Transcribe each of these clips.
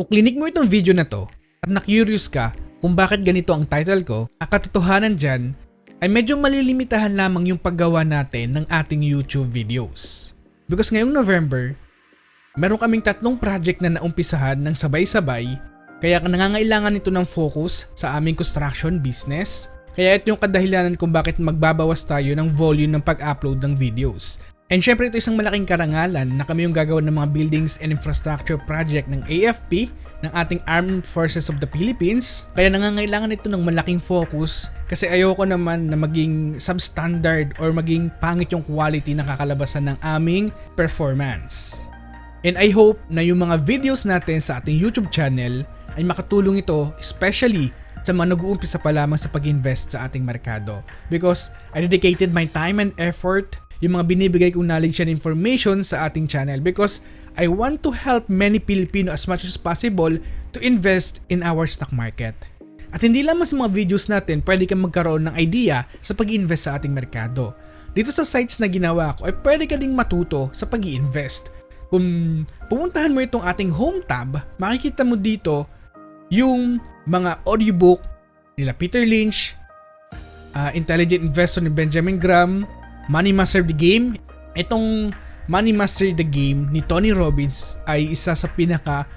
Kung klinik mo itong video na to at na-curious ka kung bakit ganito ang title ko, ang katotohanan dyan ay medyo malilimitahan lamang yung paggawa natin ng ating YouTube videos. Because ngayong November, meron kaming 3 project na naumpisahan ng sabay-sabay, kaya nangangailangan ito ng focus sa aming construction business. Kaya ito yung kadahilanan kung bakit magbabawas tayo ng volume ng pag-upload ng videos. And syempre ito isang malaking karangalan na kami yung gagawa ng mga buildings and infrastructure project ng AFP, ng ating Armed Forces of the Philippines. Kaya nangangailangan ito ng malaking focus kasi ayoko naman na maging substandard or maging pangit yung quality na kakalabasan ng aming performance. And I hope na yung mga videos natin sa ating YouTube channel ay makatulong ito, especially sa mga nag-uumpisa pa lamang sa pag-invest sa ating merkado. Because I dedicated my time and effort, yung mga binibigay kong knowledge and information sa ating channel, because I want to help many Filipino as much as possible to invest in our stock market. At hindi lamang sa mga videos natin pwede kang magkaroon ng idea sa pag-invest sa ating merkado. Dito sa sites na ginawa ko ay pwede ka ding matuto sa pag-invest. Kung pumuntahan mo itong ating home tab, makikita mo dito yung mga audiobook nila Peter Lynch, Intelligent Investor ni Benjamin Graham, Money Master the Game. Itong Money Master the Game ni Tony Robbins ay isa sa pinaka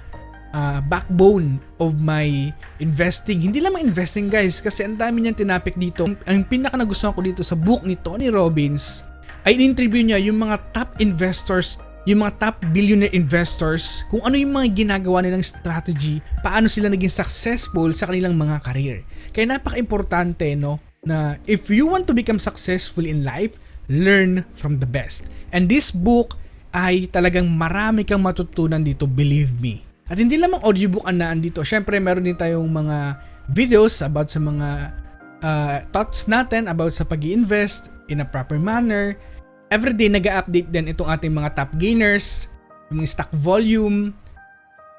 backbone of my investing. Hindi lamang investing guys, kasi ang dami niyang tinapik dito. Ang pinaka nagustuhan ko dito sa book ni Tony Robbins ay in-interview niya yung mga top investors, yung mga top billionaire investors, kung ano yung mga ginagawa nilang strategy, paano sila naging successful sa kanilang mga career. Kaya napaka-importante, no, na if you want to become successful in life, learn from the best. And this book ay talagang marami kang matutunan dito, believe me. At hindi lamang audiobook ang naandito. Syempre meron din tayong mga videos about sa mga thoughts natin about sa pag-i-invest in a proper manner. Everyday nag-update din itong ating mga top gainers, yung stock volume,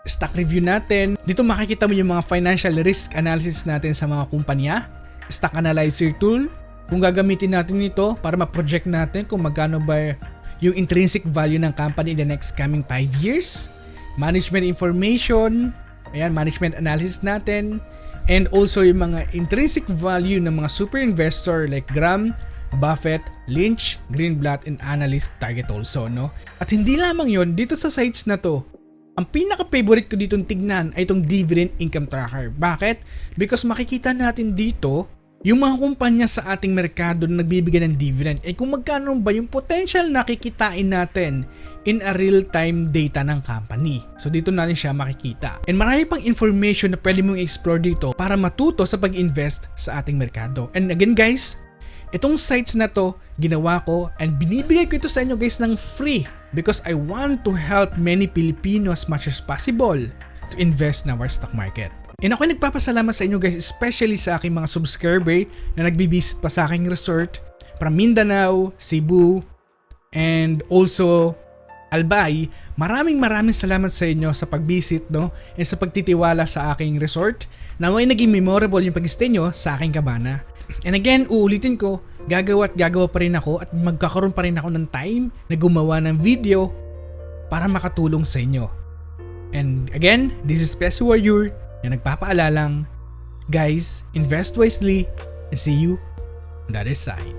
stock review natin. Dito makikita mo yung mga financial risk analysis natin sa mga kumpanya, stock analyzer tool, kung gagamitin natin ito para ma-project natin kung magkano ba yung intrinsic value ng company in the next coming 5 years, management information, ayan, management analysis natin, and also yung mga intrinsic value ng mga super investor like Graham, Buffett, Lynch, Greenblatt, and analyst target also, no? At hindi lamang yon, dito sa sites na to, ang pinaka-favorite ko ditong tignan ay itong dividend income tracker. Bakit? Because makikita natin dito yung mga kumpanya sa ating merkado na nagbibigay ng dividend, ay kung magkano ba yung potential na kikitain natin in a real-time data ng company. So dito natin siya makikita. And marami pang information na pwede mong explore dito para matuto sa pag-invest sa ating merkado. And again guys, itong sites na to, ginawa ko and binibigay ko ito sa inyo guys ng free because I want to help many Filipinos as much as possible to invest in our stock market. And ako nagpapasalamat sa inyo guys, especially sa aking mga subscriber na nagbibisit pa sa aking resort from Mindanao, Cebu, and also Albay. Maraming salamat sa inyo sa pagbisit, no, and sa pagtitiwala sa aking resort. Naway naging memorable yung pag-stay nyo sa aking cabana. And again, uulitin ko, gagawa pa rin ako at magkakaroon pa rin ako ng time na gumawa ng video para makatulong sa inyo. And again, this is Peso Warrior na nagpapaalalang, guys, invest wisely and see you on the other side.